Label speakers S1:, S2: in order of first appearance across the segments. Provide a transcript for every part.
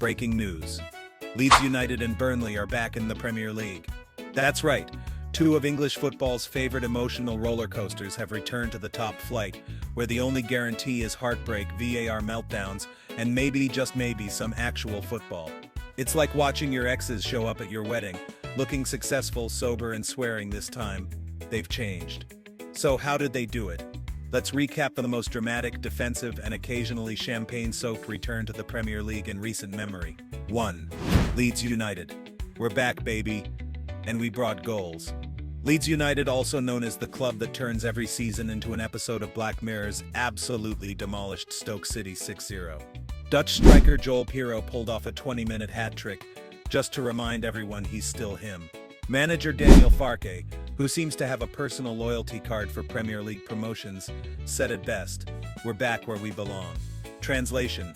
S1: Breaking news. Leeds United and Burnley are back in the Premier League. That's right, two of English football's favorite emotional roller coasters have returned to the top flight, where the only guarantee is heartbreak, VAR meltdowns, and maybe, just maybe, some actual football. It's like watching your exes show up at your wedding, looking successful, sober, and swearing this time they've changed. So how did they do it? Let's recap the most dramatic, defensive, and occasionally champagne-soaked return to the Premier League in recent memory. 1. Leeds United. We're back, baby. And we brought goals. Leeds United, also known as the club that turns every season into an episode of Black Mirror's, absolutely demolished Stoke City 6-0. Dutch striker Joel Piroe pulled off a 20-minute hat-trick, just to remind everyone he's still him. Manager Daniel Farke, who seems to have a personal loyalty card for Premier League promotions, said it best: "We're back where we belong." Translation: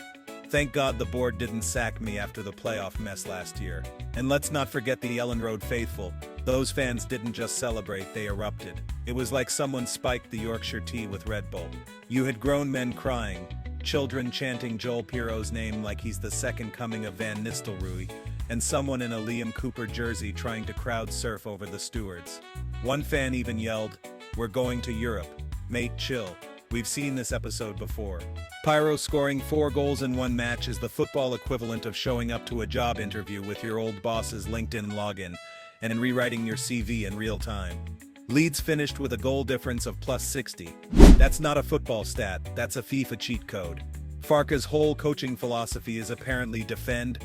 S1: thank God the board didn't sack me after the playoff mess last year. And let's not forget the Ellen Road faithful. Those fans didn't just celebrate, they erupted. It was like someone spiked the Yorkshire tea with Red Bull. You had grown men crying, children chanting Joel Piroe's name like he's the second coming of Van Nistelrooy, and someone in a Liam Cooper jersey trying to crowd surf over the stewards. One fan even yelled, "We're going to Europe. Mate, chill. We've seen this episode before." Piroe scoring 4 goals in one match is the football equivalent of showing up to a job interview with your old boss's LinkedIn login and rewriting your CV in real time. Leeds finished with a goal difference of plus 60. That's not a football stat, that's a FIFA cheat code. Farke's whole coaching philosophy is apparently defend,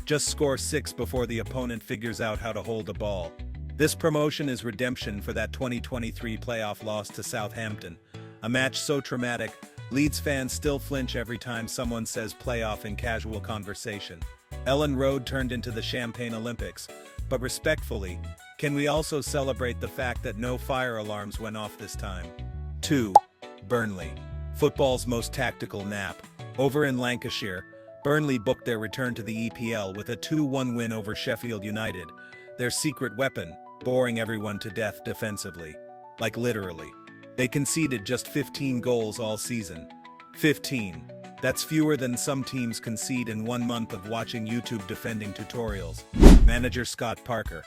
S1: just score 6 before the opponent figures out how to hold a ball. This promotion is redemption for that 2023 playoff loss to Southampton. A match so traumatic, Leeds fans still flinch every time someone says playoff in casual conversation. Ellen Road turned into the Champagne Olympics, but respectfully, can we also celebrate the fact that no fire alarms went off this time? 2. Burnley. Football's most tactical nap. Over in Lancashire, Burnley booked their return to the EPL with a 2-1 win over Sheffield United, their secret weapon, boring everyone to death defensively. Like literally. They conceded just 15 goals all season. 15. That's fewer than some teams concede in 1 month of watching YouTube defending tutorials. Manager Scott Parker,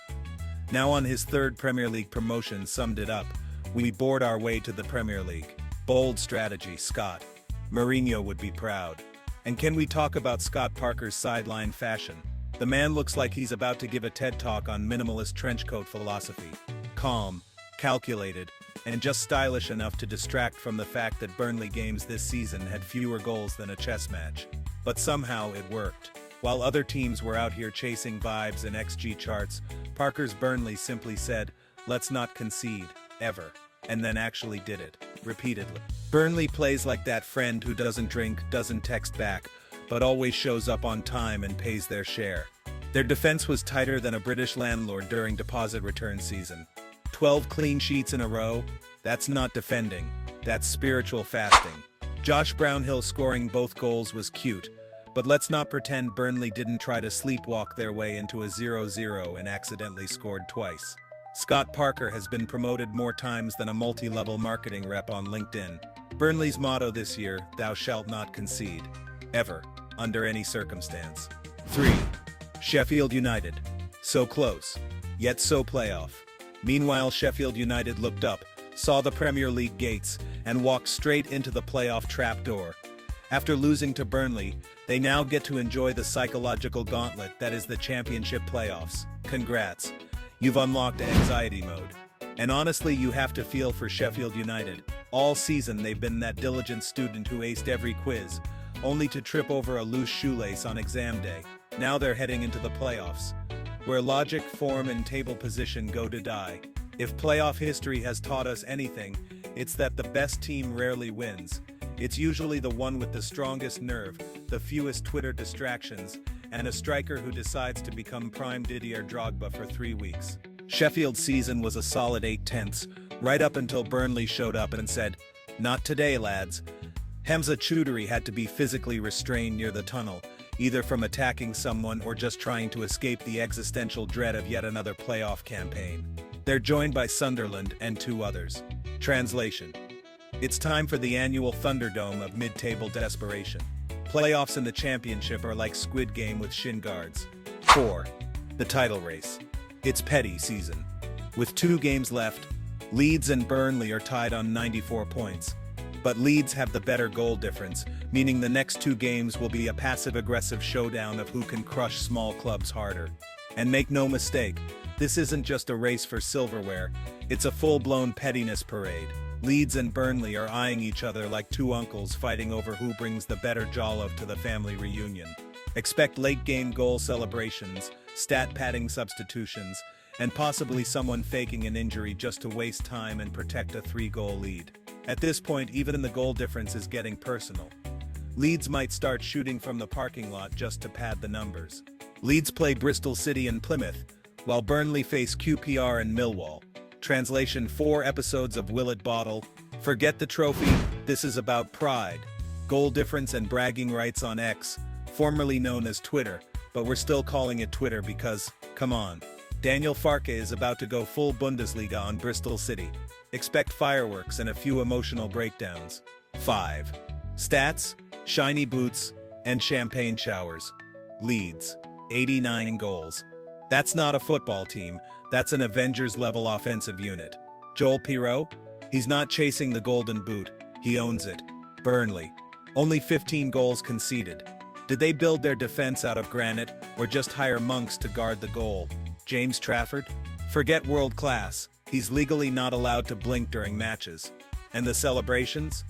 S1: now on his 3rd Premier League promotion, summed it up: "We bored our way to the Premier League." Bold strategy, Scott. Mourinho would be proud. And can we talk about Scott Parker's sideline fashion? The man looks like he's about to give a TED Talk on minimalist trenchcoat philosophy. Calm, calculated, and just stylish enough to distract from the fact that Burnley games this season had fewer goals than a chess match. But somehow it worked. While other teams were out here chasing vibes and XG charts, Parker's Burnley simply said, "Let's not concede, ever." And then actually did it, repeatedly. Burnley plays like that friend who doesn't drink, doesn't text back, but always shows up on time and pays their share. Their defense was tighter than a British landlord during deposit return season. 12 clean sheets in a row? That's not defending, that's spiritual fasting. Josh Brownhill scoring both goals was cute, but let's not pretend Burnley didn't try to sleepwalk their way into a 0-0 and accidentally scored twice. Scott Parker has been promoted more times than a multi-level marketing rep on LinkedIn. Burnley's motto this year: "Thou shalt not concede. Ever. Under any circumstance." 3. Sheffield United. So close, yet so playoff. Meanwhile, Sheffield United looked up, saw the Premier League gates, and walked straight into the playoff trapdoor. After losing to Burnley, they now get to enjoy the psychological gauntlet that is the Championship playoffs. Congrats. You've unlocked anxiety mode. And honestly, you have to feel for Sheffield United. All season they've been that diligent student who aced every quiz, only to trip over a loose shoelace on exam day. Now they're heading into the playoffs, where logic, form, and table position go to die. If playoff history has taught us anything, it's that the best team rarely wins. It's usually the one with the strongest nerve, the fewest Twitter distractions, and a striker who decides to become prime Didier Drogba for 3 weeks. Sheffield's season was a solid 8/10, right up until Burnley showed up and said, "Not today, lads." Hamza Choudhury had to be physically restrained near the tunnel, either from attacking someone or just trying to escape the existential dread of yet another playoff campaign. They're joined by Sunderland and 2 others. Translation: it's time for the annual Thunderdome of mid-table desperation. Playoffs in the championship are like Squid Game with shin guards. 4. The title race. It's petty season. With 2 games left, Leeds and Burnley are tied on 94 points. But Leeds have the better goal difference, meaning the next 2 games will be a passive-aggressive showdown of who can crush small clubs harder. And make no mistake, this isn't just a race for silverware, it's a full-blown pettiness parade. Leeds and Burnley are eyeing each other like 2 uncles fighting over who brings the better jollof to the family reunion. Expect late-game goal celebrations, stat-padding substitutions, and possibly someone faking an injury just to waste time and protect a 3-goal lead. At this point, even the goal difference is getting personal. Leeds might start shooting from the parking lot just to pad the numbers. Leeds play Bristol City and Plymouth, while Burnley face QPR and Millwall. Translation: 4 episodes of Will It Bottle. Forget the trophy, this is about pride, goal difference and bragging rights on X, formerly known as Twitter, but we're still calling it Twitter because, come on. Daniel Farke is about to go full Bundesliga on Bristol City. Expect fireworks and a few emotional breakdowns. 5. Stats, shiny boots, and champagne showers. Leeds, 89 goals. That's not a football team, that's an Avengers-level offensive unit. Joel Piroe? He's not chasing the golden boot, he owns it. Burnley, only 15 goals conceded. Did they build their defense out of granite, or just hire monks to guard the goal? James Trafford? Forget world class, he's legally not allowed to blink during matches. And the celebrations?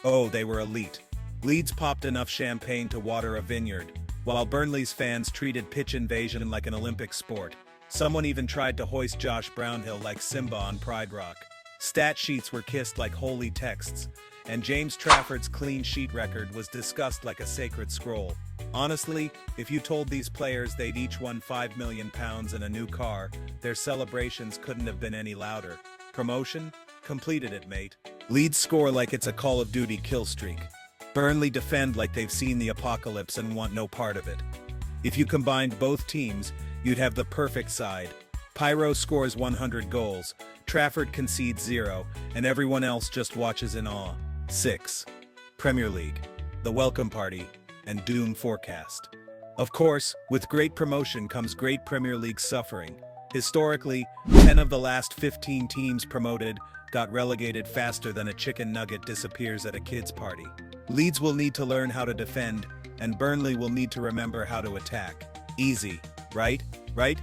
S1: Oh, they were elite. Leeds popped enough champagne to water a vineyard, while Burnley's fans treated pitch invasion like an Olympic sport. Someone even tried to hoist Josh Brownhill like Simba on Pride Rock. Stat sheets were kissed like holy texts, and James Trafford's clean sheet record was discussed like a sacred scroll. Honestly, if you told these players they'd each won £5 million and a new car, their celebrations couldn't have been any louder. Promotion? Completed it, mate. Leeds score like it's a Call of Duty kill streak. Burnley defend like they've seen the apocalypse and want no part of it. If you combined both teams, you'd have the perfect side. Piroe scores 100 goals, Trafford concedes 0, and everyone else just watches in awe. 6. Premier League. The welcome party and doom forecast. Of course, with great promotion comes great Premier League suffering. Historically, 10 of the last 15 teams promoted got relegated faster than a chicken nugget disappears at a kid's party. Leeds will need to learn how to defend, and Burnley will need to remember how to attack. Easy, right? Right?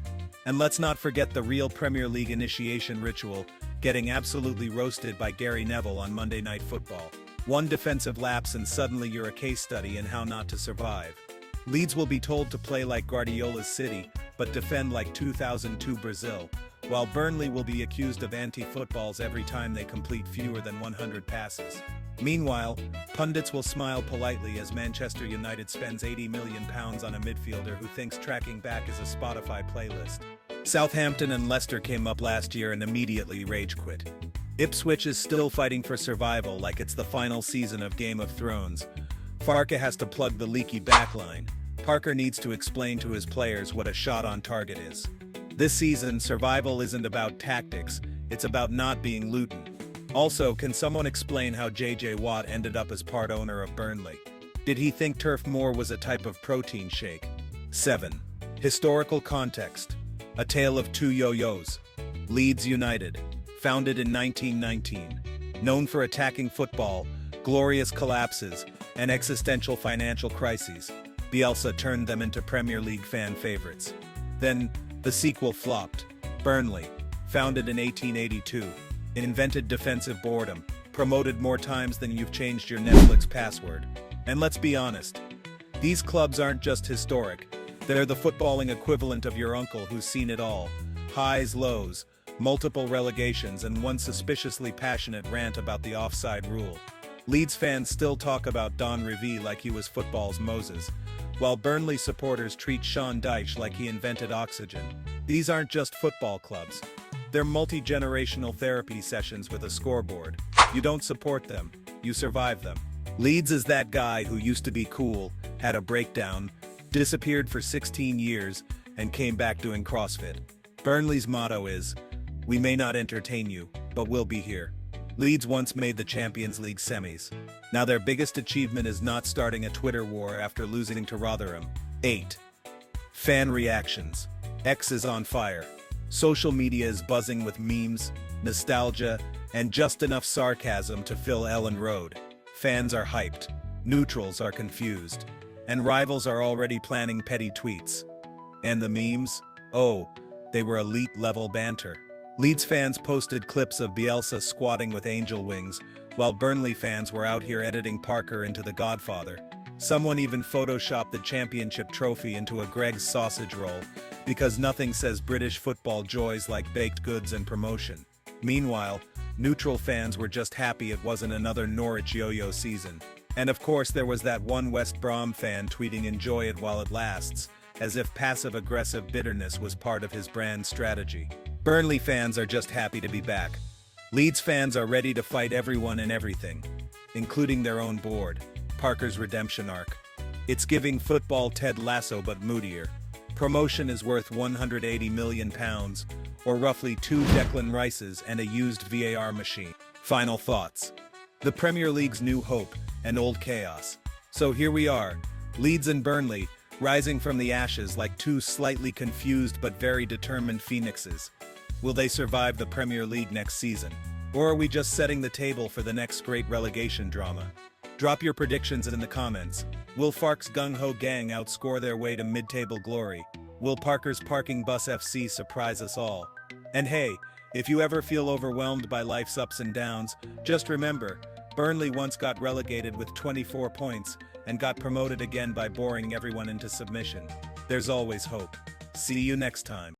S1: And let's not forget the real Premier League initiation ritual, getting absolutely roasted by Gary Neville on Monday Night Football. One defensive lapse and suddenly you're a case study in how not to survive. Leeds will be told to play like Guardiola's City, but defend like 2002 Brazil, while Burnley will be accused of anti-footballs every time they complete fewer than 100 passes. Meanwhile, pundits will smile politely as Manchester United spends £80 million on a midfielder who thinks tracking back is a Spotify playlist. Southampton and Leicester came up last year and immediately rage quit. Ipswich is still fighting for survival like it's the final season of Game of Thrones. Farke has to plug the leaky backline. Parker needs to explain to his players what a shot on target is. This season, survival isn't about tactics, it's about not being Luton. Also, can someone explain how J.J. Watt ended up as part owner of Burnley? Did he think Turf Moor was a type of protein shake? 7. Historical context. A tale of 2 yo-yos. Leeds United. Founded in 1919. Known for attacking football, glorious collapses, and existential financial crises, Bielsa turned them into Premier League fan favorites. Then, the sequel flopped. Burnley. Founded in 1882. Invented defensive boredom, promoted more times than you've changed your Netflix password. And let's be honest, these clubs aren't just historic, they're the footballing equivalent of your uncle who's seen it all. Highs, lows, multiple relegations, and one suspiciously passionate rant about the offside rule. Leeds fans still talk about Don Revie like he was football's Moses, while Burnley supporters treat Sean Dyche like he invented oxygen. These aren't just football clubs. They're multi-generational therapy sessions with a scoreboard. You don't support them, you survive them. Leeds is that guy who used to be cool, had a breakdown, disappeared for 16 years, and came back doing CrossFit. Burnley's motto is, "We may not entertain you, but we'll be here." Leeds once made the Champions League semis. Now their biggest achievement is not starting a Twitter war after losing to Rotherham. 8. Fan reactions. X is on fire. Social media is buzzing with memes, nostalgia, and just enough sarcasm to fill Ellen Road. Fans are hyped, neutrals are confused, and rivals are already planning petty tweets. And the memes? Oh, they were elite-level banter. Leeds fans posted clips of Bielsa squatting with angel wings, while Burnley fans were out here editing Parker into the Godfather. Someone even photoshopped the championship trophy into a Greg's sausage roll, because nothing says British football joys like baked goods and promotion. Meanwhile, neutral fans were just happy it wasn't another Norwich yo-yo season. And of course there was that one West Brom fan tweeting "enjoy it while it lasts," as if passive-aggressive bitterness was part of his brand strategy. Burnley fans are just happy to be back. Leeds fans are ready to fight everyone and everything, including their own board. Parker's redemption arc. It's giving football Ted Lasso but moodier. Promotion is worth £180 million, or roughly 2 Declan Rices and a used VAR machine. Final thoughts. The Premier League's new hope and old chaos. So here we are, Leeds and Burnley, rising from the ashes like two slightly confused but very determined phoenixes. Will they survive the Premier League next season? Or are we just setting the table for the next great relegation drama? Drop your predictions in the comments. Will Farke's gung-ho gang outscore their way to mid-table glory? Will Parker's Parking Bus FC surprise us all? And hey, if you ever feel overwhelmed by life's ups and downs, just remember, Burnley once got relegated with 24 points and got promoted again by boring everyone into submission. There's always hope. See you next time.